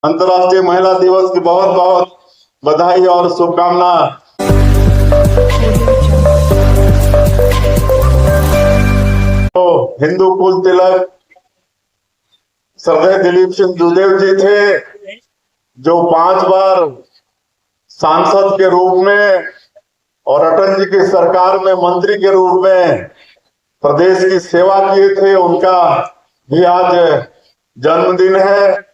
अंतर्राष्ट्रीय महिला दिवस की बहुत बहुत बधाई और शुभकामना। तो हिंदू कुल तिलक श्रद्धेय दिलीप सिंह जूदेव जी थे, जो 5 बार सांसद के रूप में और अटल जी की सरकार में मंत्री के रूप में प्रदेश की सेवा किए थे। उनका भी आज जन्मदिन है,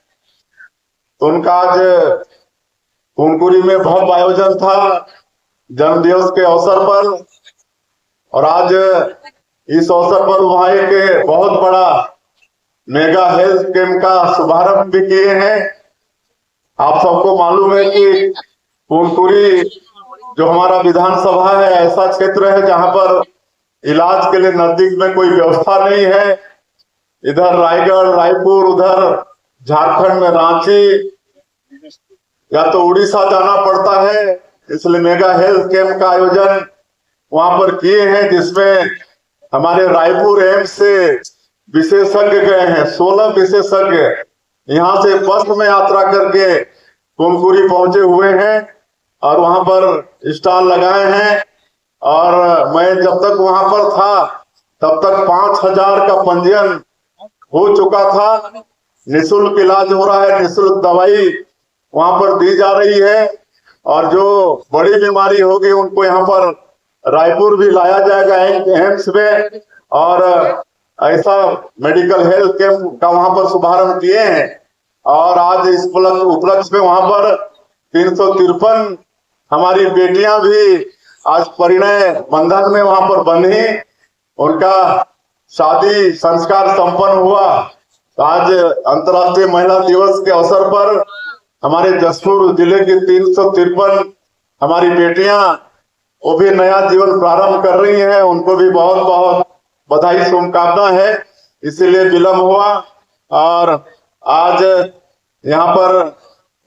तो उनका आज कुनकुरी में भव्य आयोजन था जन्म दिवस के अवसर पर। और आज इस अवसर पर वहां एक बहुत बड़ा मेगा हेल्थ कैंप का शुभारंभ भी किए हैं। आप सबको मालूम है कि कुनकुरी जो हमारा विधानसभा है, ऐसा क्षेत्र है जहां पर इलाज के लिए नजदीक में कोई व्यवस्था नहीं है। इधर रायगढ़, रायपुर, उधर झारखंड में रांची या तो उड़ीसा जाना पड़ता है, इसलिए मेगा हेल्थ कैंप का आयोजन वहां पर किए हैं, जिसमें हमारे रायपुर एम्स से विशेषज्ञ गए हैं। 16 विशेषज्ञ यहाँ से बस में यात्रा करके कुनकुरी पहुंचे हुए हैं और वहां पर स्टॉल लगाए हैं। और मैं जब तक वहां पर था तब तक 5000 का पंजीयन हो चुका था। निःशुल्क इलाज हो रहा है, निःशुल्क दवाई वहां पर दी जा रही है। और जो बड़ी बीमारी होगी उनको यहाँ पर रायपुर भी लाया जाएगा एम्स में। और ऐसा मेडिकल हेल्थ कैंप का वहां पर शुभारंभ किए हैं। और आज इस उपलक्ष्य में वहां पर 353 हमारी बेटियां भी आज परिणय बंधन में वहां पर बंधी, उनका शादी संस्कार संपन्न हुआ। तो आज अंतर्राष्ट्रीय महिला दिवस के अवसर पर हमारे जसपुर जिले की 353 हमारी बेटियां वो भी नया जीवन प्रारंभ कर रही हैं। उनको भी बहुत बहुत बधाई शुभकामना है। इसीलिए विलंब हुआ और आज यहाँ पर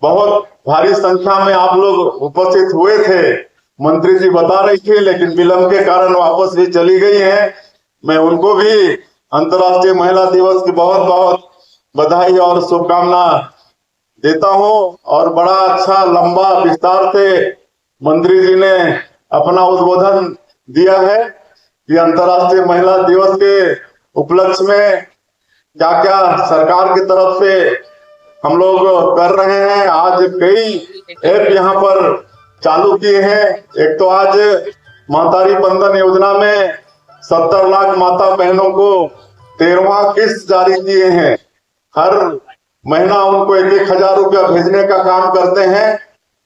बहुत भारी संख्या में आप लोग उपस्थित हुए थे। मंत्री जी बता रही थी, लेकिन विलंब के कारण वापस भी चली गई हैं। मैं उनको भी अंतर्राष्ट्रीय महिला दिवस की बहुत बहुत बधाई और शुभकामना देता हूं। और बड़ा अच्छा लंबा विस्तार से मंत्री जी ने अपना उद्बोधन दिया है कि अंतर्राष्ट्रीय महिला दिवस के उपलक्ष्य में क्या क्या सरकार की तरफ से हम लोग कर रहे हैं। आज कई ऐप यहाँ पर चालू किए हैं। एक तो आज महतारी बंधन योजना में 70 लाख माता बहनों को 13वां किस्त जारी किए हैं। हर महीना उनको 1,000 रुपया भेजने का काम करते हैं।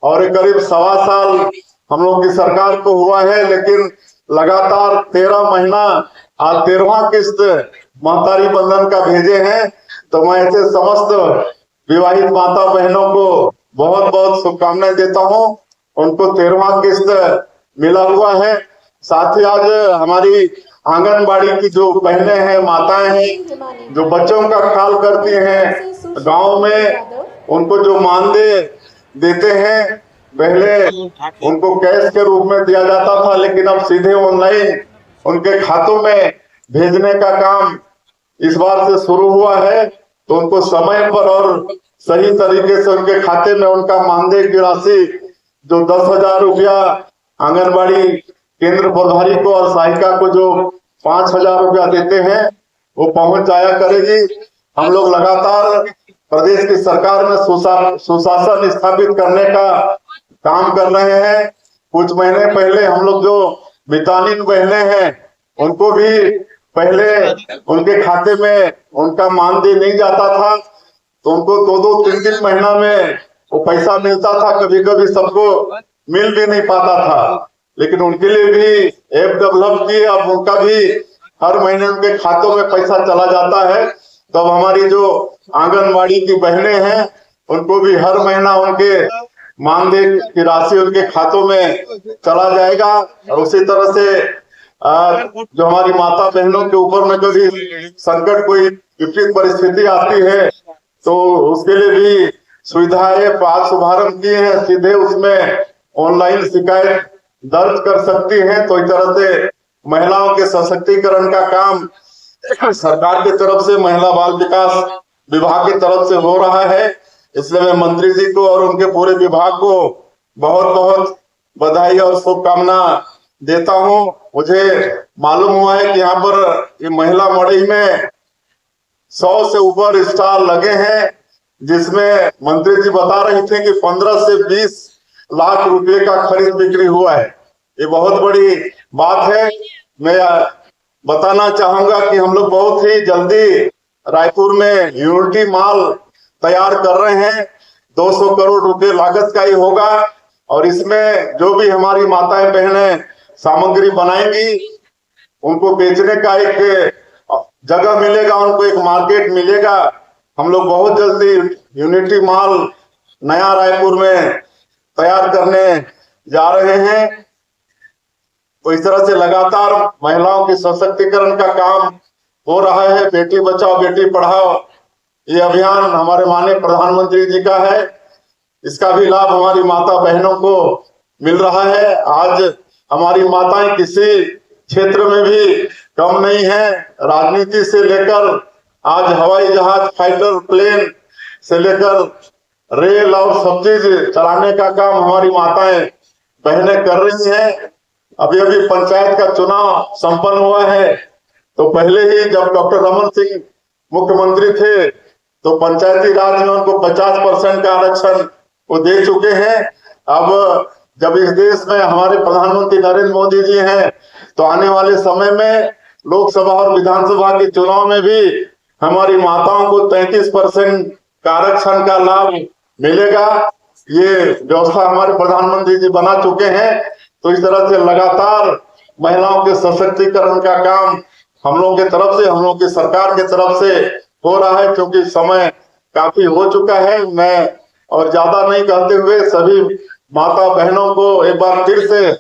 और करीब 1.25 साल हम लोग की सरकार को हुआ है, लेकिन लगातार 13 महीना आज 13वां किस्त महतारी बंधन का भेजे हैं। तो मैं ऐसे समस्त विवाहित माता बहनों को बहुत बहुत शुभकामनाएं देता हूं। उनको 13वां किस्त मिला हुआ है। साथ ही आज हमारी आंगनबाड़ी की जो बहनें हैं, माताएं हैं, जो बच्चों का ख्याल करती हैं, गांव में उनको जो मानदेय देते हैं, पहले उनको कैश के रूप में दिया जाता था, लेकिन अब सीधे ऑनलाइन उनके खातों में भेजने का काम इस बार से शुरू हुआ है। तो उनको समय पर और सही तरीके से उनके खाते में उनका मानदेय की राशि जो 10,000 रुपया आंगनबाड़ी केंद्र प्रभारी को और सहायिका को जो 5,000 रुपया देते हैं वो पहुंच जाया करेगी। हम लोग लगातार प्रदेश की सरकार में सुशासन स्थापित करने का काम कर रहे हैं। कुछ महीने पहले हम लोग जो मितानिन बहनें हैं उनको भी पहले उनके खाते में उनका मानदेय नहीं जाता था, तो उनको 2-2, 3-3 महीना में वो पैसा मिलता था। कभी कभी सबको मिल भी नहीं पाता था, लेकिन उनके लिए भी ऐप डेवलप की। अब उनका भी हर महीने उनके खातों में पैसा चला जाता है। तब हमारी जो आंगनबाड़ी की बहनें हैं उनको भी हर महीना उनके मानदेय की राशि उनके खातों में चला जाएगा। और उसी तरह से जो हमारी माता बहनों के ऊपर में कभी संकट कोई विपरीत परिस्थिति आती है तो उसके लिए भी सुविधाएं आज शुभारंभ किए हैं। सीधे उसमें ऑनलाइन शिकायत दर्ज कर सकती हैं। तो इस तरह से महिलाओं के सशक्तिकरण का काम सरकार की तरफ से महिला बाल विकास विभाग की तरफ से हो रहा है। इसलिए मैं मंत्री जी को और उनके पूरे विभाग को बहुत बहुत बधाई और शुभकामना देता हूं। मुझे मालूम हुआ है कि यहाँ पर ये महिला मड़ई में 100 से ऊपर स्टॉल लगे हैं, जिसमें मंत्री जी बता रहे थे कि 15 से 20 लाख रुपए का खरीद बिक्री हुआ है। ये बहुत बड़ी बात है। मैं बताना चाहूंगा कि हम लोग बहुत ही जल्दी रायपुर में यूनिटी मॉल तैयार कर रहे हैं। 200 करोड़ रुपए लागत का ही होगा और इसमें जो भी हमारी माताएं बहनें सामग्री बनाएंगी उनको बेचने का एक जगह मिलेगा, उनको एक मार्केट मिलेगा। हम लोग बहुत जल्दी यूनिटी मॉल नया रायपुर में तैयार करने जा रहे हैं। तो इस तरह से लगातार महिलाओं के सशक्तिकरण का काम हो रहा है। बेटी बचाओ बेटी पढ़ाओ ये अभियान हमारे माननीय प्रधानमंत्री जी का है। इसका भी लाभ हमारी माता बहनों को मिल रहा है। आज हमारी माताएं किसी क्षेत्र में भी कम नहीं है। राजनीति से लेकर आज हवाई जहाज, फाइटर प्लेन से लेकर रेल और सब चीज चलाने का काम हमारी माताएं बहनें कर रही हैं। अभी अभी पंचायत का चुनाव संपन्न हुआ है, तो पहले ही जब डॉक्टर रमन सिंह मुख्यमंत्री थे तो पंचायती राज में उनको 50% का आरक्षण वो दे चुके हैं। अब जब इस देश में हमारे प्रधानमंत्री नरेंद्र मोदी जी हैं तो आने वाले समय में लोकसभा और विधानसभा के चुनाव में भी हमारी माताओं को 33% का आरक्षण का लाभ मिलेगा। ये व्यवस्था हमारे प्रधानमंत्री जी बना चुके हैं। तो इस तरह से लगातार महिलाओं के सशक्तिकरण का काम हम लोगों की तरफ से, हम लोगों की सरकार की तरफ से हो रहा है। क्योंकि समय काफी हो चुका है, मैं और ज्यादा नहीं कहते हुए सभी माता बहनों को एक बार फिर से